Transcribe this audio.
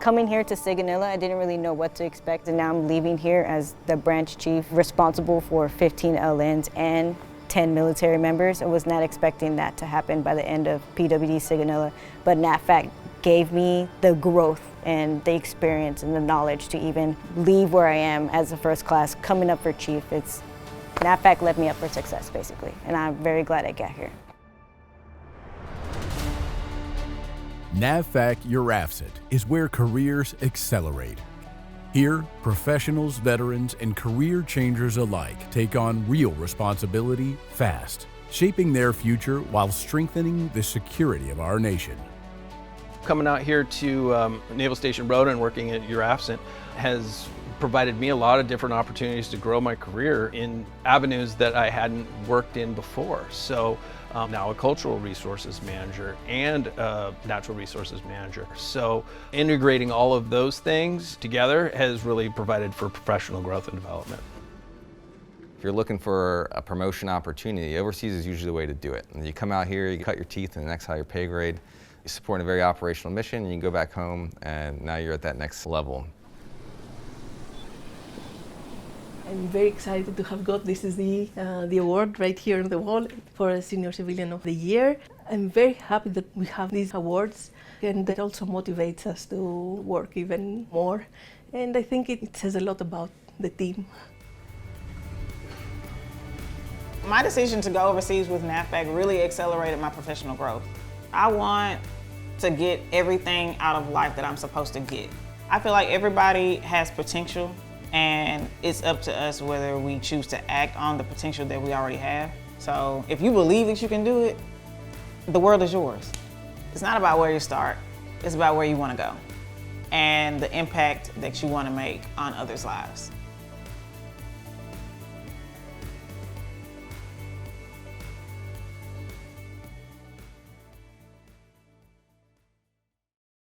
Coming here to Sigonella, I didn't really know what to expect, and now I'm leaving here as the branch chief responsible for 15 LNs and 10 military members. I was not expecting that to happen by the end of PWD Sigonella, but NAVFAC gave me the growth and the experience and the knowledge to even leave where I am as a first class, coming up for chief. NAVFAC led me up for success, basically, and I'm very glad I got here. NAVFAC EURAFCENT is where careers accelerate. Here, professionals, veterans, and career changers alike take on real responsibility fast, shaping their future while strengthening the security of our nation. Coming out here to Naval Station Rhoda and working at EURAFCENT has provided me a lot of different opportunities to grow my career in avenues that I hadn't worked in before. So now a cultural resources manager and a natural resources manager. So integrating all of those things together has really provided for professional growth and development. If you're looking for a promotion opportunity, overseas is usually the way to do it. And you come out here, you cut your teeth in the next higher pay grade, you support a very operational mission, and you can go back home and now you're at that next level. I'm very excited to have got the award right here on the wall for a Senior Civilian of the Year. I'm very happy that we have these awards, and that also motivates us to work even more. And I think it says a lot about the team. My decision to go overseas with NAVFAC really accelerated my professional growth. I want to get everything out of life that I'm supposed to get. I feel like everybody has potential, and it's up to us whether we choose to act on the potential that we already have. So if you believe that you can do it, the world is yours. It's not about where you start, it's about where you want to go and the impact that you want to make on others' lives.